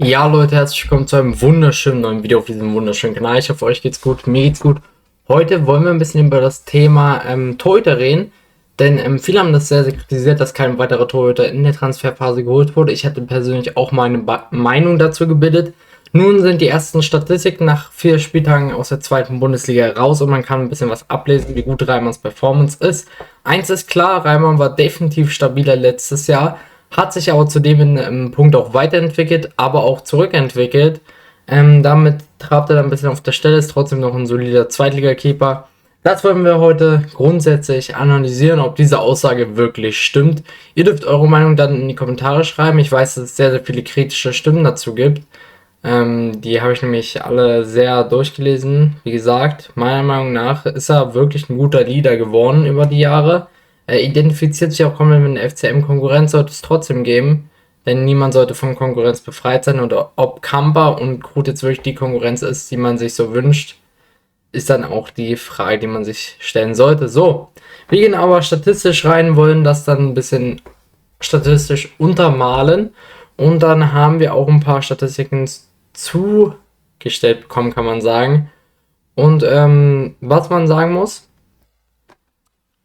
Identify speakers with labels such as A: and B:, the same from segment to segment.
A: Ja, Leute, herzlich willkommen zu einem wunderschönen neuen Video auf diesem wunderschönen Kanal. Ich hoffe, euch geht's gut, mir geht's gut. Heute wollen wir ein bisschen über das Thema Torhüter reden, denn viele haben das sehr kritisiert, dass kein weiterer Torhüter in der Transferphase geholt wurde. Ich hatte persönlich auch meine Meinung dazu gebildet. Nun sind die ersten Statistiken nach 4 Spieltagen aus der zweiten Bundesliga raus und man kann ein bisschen was ablesen, wie gut Reimanns Performance ist. Eins ist klar, Reimann war definitiv stabiler letztes Jahr, hat sich aber zudem in einem Punkt auch weiterentwickelt, aber auch zurückentwickelt. Damit trabt er dann ein bisschen auf der Stelle, ist trotzdem noch ein solider Zweitligakeeper. Das wollen wir heute grundsätzlich analysieren, ob diese Aussage wirklich stimmt. Ihr dürft eure Meinung dann in die Kommentare schreiben. Ich weiß, dass es sehr, sehr viele kritische Stimmen dazu gibt. Die habe ich nämlich alle sehr durchgelesen. Wie gesagt, meiner Meinung nach ist er wirklich ein guter Leader geworden über die Jahre. Er identifiziert sich auch komplett mit der FCM. Konkurrenz sollte es trotzdem geben, denn niemand sollte von Konkurrenz befreit sein. Und ob Kamper und Krut jetzt wirklich die Konkurrenz ist, die man sich so wünscht, ist dann auch die Frage, die man sich stellen sollte. So, wir gehen aber statistisch rein, wollen das dann ein bisschen statistisch untermalen. Und dann haben wir auch ein paar Statistiken zugestellt bekommen, kann man sagen. Und was man sagen muss,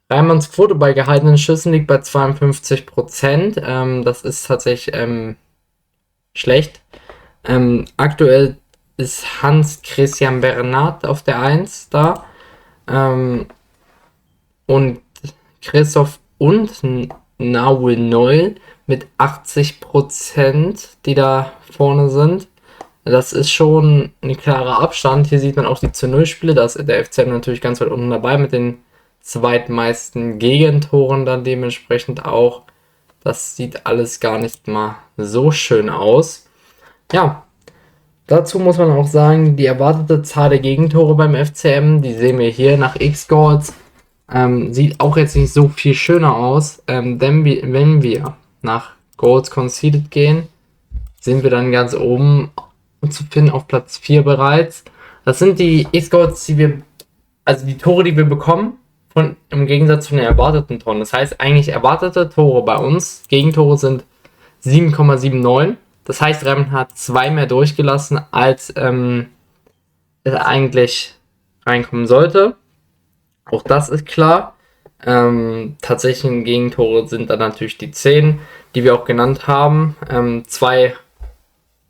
A: Reimanns Quote bei gehaltenen Schüssen liegt bei 52%. Das ist tatsächlich schlecht. Aktuell ist Hans Christian Bernat auf der 1 da. Und Christoph und Nahuel Neull mit 80%, die da vorne sind. Das ist schon ein klarer Abstand. Hier sieht man auch die zu Null Spiele. Da ist der FCM natürlich ganz weit unten dabei mit den zweitmeisten Gegentoren dann dementsprechend auch. Das sieht alles gar nicht mal so schön aus. Ja, dazu muss man auch sagen, die erwartete Zahl der Gegentore beim FCM, die sehen wir hier nach X-Goals, sieht auch jetzt nicht so viel schöner aus, denn wenn wir nach Goals Conceded gehen, sind wir dann ganz oben zu finden auf Platz 4 bereits. Das sind die X-Goals, also die Tore, die wir bekommen, im Gegensatz zu den erwarteten Toren. Das heißt, eigentlich erwartete Tore bei uns, Gegentore sind 7,79. Das heißt, Reimann hat 2 mehr durchgelassen, als es eigentlich reinkommen sollte. Auch das ist klar. Tatsächlich Gegentore sind dann natürlich die 10, die wir auch genannt haben. 2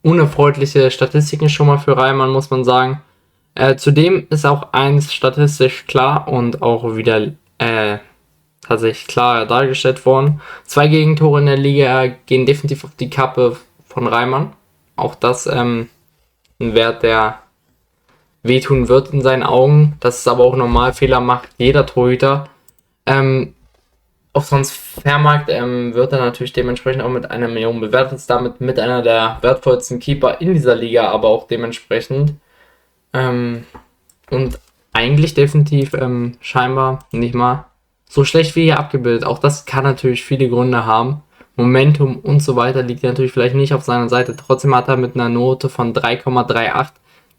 A: unerfreuliche Statistiken schon mal für Reimann, muss man sagen. Zudem ist auch eins statistisch klar und auch wieder tatsächlich klar dargestellt worden. 2 Gegentore in der Liga gehen definitiv auf die Kappe von Reimann. Auch das ein Wert, der wehtun wird in seinen Augen. Das ist aber auch normal. Fehler macht jeder Torhüter. Auf Transfermarkt wird er natürlich dementsprechend auch mit 1 Million bewertet. Ist damit mit einer der wertvollsten Keeper in dieser Liga, aber auch dementsprechend. Und eigentlich definitiv scheinbar nicht mal so schlecht wie hier abgebildet. Auch das kann natürlich viele Gründe haben. Momentum und so weiter liegt natürlich vielleicht nicht auf seiner Seite. Trotzdem hat er mit einer Note von 3,38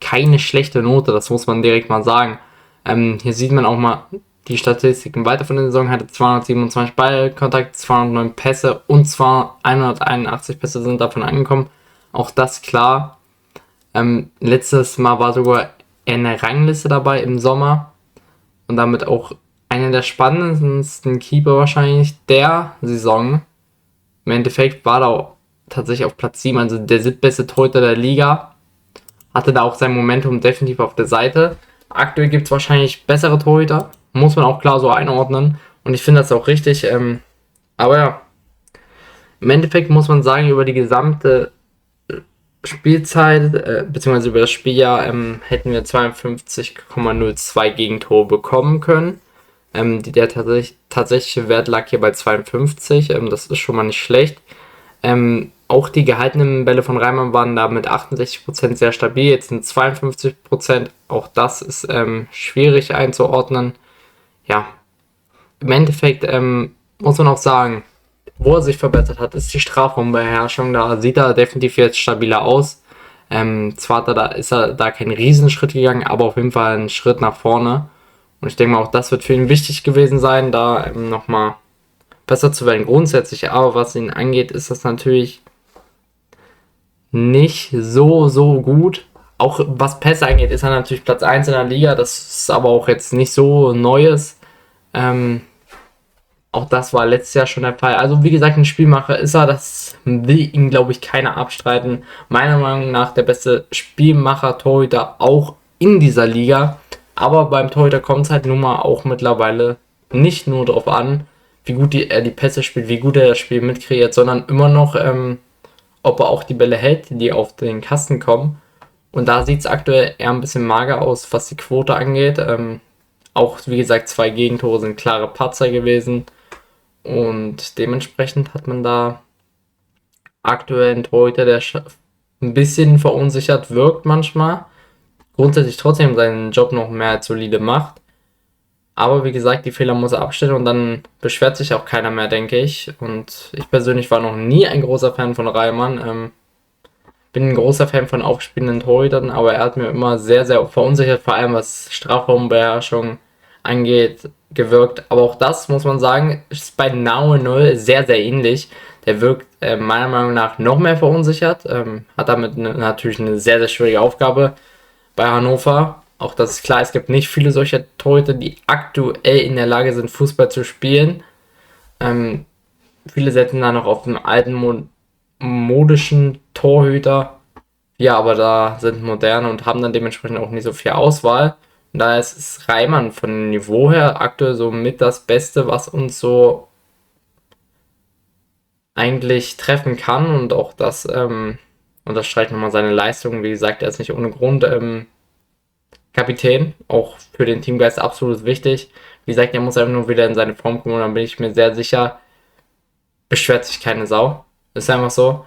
A: keine schlechte Note, das muss man direkt mal sagen. Hier sieht man auch mal die Statistiken weiter von der Saison. Hatte 227 Ballkontakte, 209 Pässe und 181 Pässe sind davon angekommen. Auch das klar. Letztes Mal war sogar in der Rangliste dabei im Sommer und damit auch einer der spannendsten Keeper wahrscheinlich der Saison. Im Endeffekt war er auch tatsächlich auf Platz 7, also der 7. Torhüter der Liga. Hatte da auch sein Momentum definitiv auf der Seite. Aktuell gibt es wahrscheinlich bessere Torhüter, muss man auch klar so einordnen. Und ich finde das auch richtig. Aber ja, im Endeffekt muss man sagen, über die gesamte Spielzeit, beziehungsweise über das Spieljahr, hätten wir 52,02 Gegentore bekommen können. Der tatsächliche Wert lag hier bei 52. Das ist schon mal nicht schlecht. Auch die gehaltenen Bälle von Reimann waren da mit 68% sehr stabil. Jetzt sind 52%. Auch das ist schwierig einzuordnen. Ja, im Endeffekt muss man auch sagen, wo er sich verbessert hat, ist die Strafraumbeherrschung. Da sieht er definitiv jetzt stabiler aus. Zwar ist er da keinen Riesenschritt gegangen, aber auf jeden Fall einen Schritt nach vorne. Und ich denke mal, auch das wird für ihn wichtig gewesen sein, da nochmal besser zu werden grundsätzlich. Aber was ihn angeht, ist das natürlich nicht so gut. Auch was Pässe angeht, ist er natürlich Platz 1 in der Liga. Das ist aber auch jetzt nicht so Neues. Ähm, Auch das war letztes Jahr schon der Fall. Also wie gesagt, ein Spielmacher ist er. Das will ihm, glaube ich, keiner abstreiten. Meiner Meinung nach der beste Spielmacher-Torhüter auch in dieser Liga. Aber beim Torhüter kommt es halt nun mal auch mittlerweile nicht nur darauf an, wie gut er die Pässe spielt, wie gut er das Spiel mitkreiert, sondern immer noch, ob er auch die Bälle hält, die auf den Kasten kommen. Und da sieht es aktuell eher ein bisschen mager aus, was die Quote angeht. Auch, wie gesagt, 2 Gegentore sind klare Patzer gewesen. Und dementsprechend hat man da aktuell einen Torhüter, der ein bisschen verunsichert wirkt manchmal. Grundsätzlich trotzdem seinen Job noch mehr als solide macht. Aber wie gesagt, die Fehler muss er abstellen und dann beschwert sich auch keiner mehr, denke ich. Und ich persönlich war noch nie ein großer Fan von Reimann. Bin ein großer Fan von aufspielenden Torhütern, aber er hat mir immer sehr verunsichert, vor allem was Strafraumbeherrschung angeht, gewirkt. Aber auch das, muss man sagen, ist bei Naue 0 sehr ähnlich. Der wirkt meiner Meinung nach noch mehr verunsichert, hat damit natürlich eine sehr schwierige Aufgabe bei Hannover. Auch das ist klar, es gibt nicht viele solcher Torhüter, die aktuell in der Lage sind, Fußball zu spielen. Ähm, Viele setzen da noch auf den alten modischen Torhüter. Ja, aber da sind moderne und haben dann dementsprechend auch nicht so viel Auswahl. Und daher ist Reimann von dem Niveau her aktuell so mit das Beste, was uns so eigentlich treffen kann. Und auch das unterstreicht nochmal seine Leistung. Wie gesagt, er ist nicht ohne Grund Kapitän. Auch für den Teamgeist absolut wichtig. Wie gesagt, er muss einfach nur wieder in seine Form kommen und dann bin ich mir sehr sicher, beschwert sich keine Sau. Ist einfach so.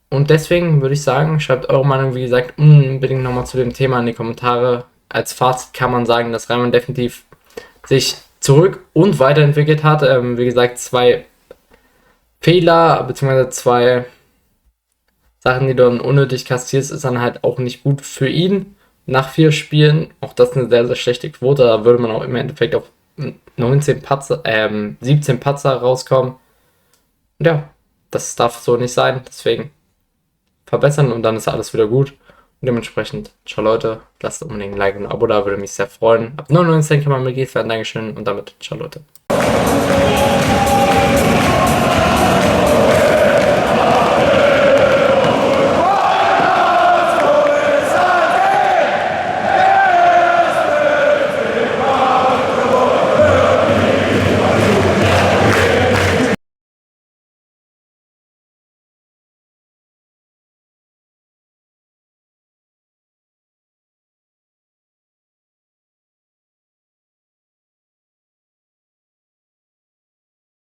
A: Und deswegen würde ich sagen, schreibt eure Meinung, wie gesagt, unbedingt nochmal zu dem Thema in die Kommentare. Als Fazit kann man sagen, dass Reimann definitiv sich zurück und weiterentwickelt hat. Wie gesagt, 2 Fehler, beziehungsweise 2 Sachen, die du dann unnötig kassierst, ist dann halt auch nicht gut für ihn nach 4 Spielen. Auch das ist eine sehr schlechte Quote. Da würde man auch im Endeffekt auf 17 Patzer rauskommen. Und ja, das darf so nicht sein. Deswegen verbessern und dann ist alles wieder gut. Und dementsprechend, ciao Leute, lasst unbedingt ein Like und ein Abo da, würde mich sehr freuen. Ab 99 kann man Mitglied werden, Dankeschön und damit, ciao Leute.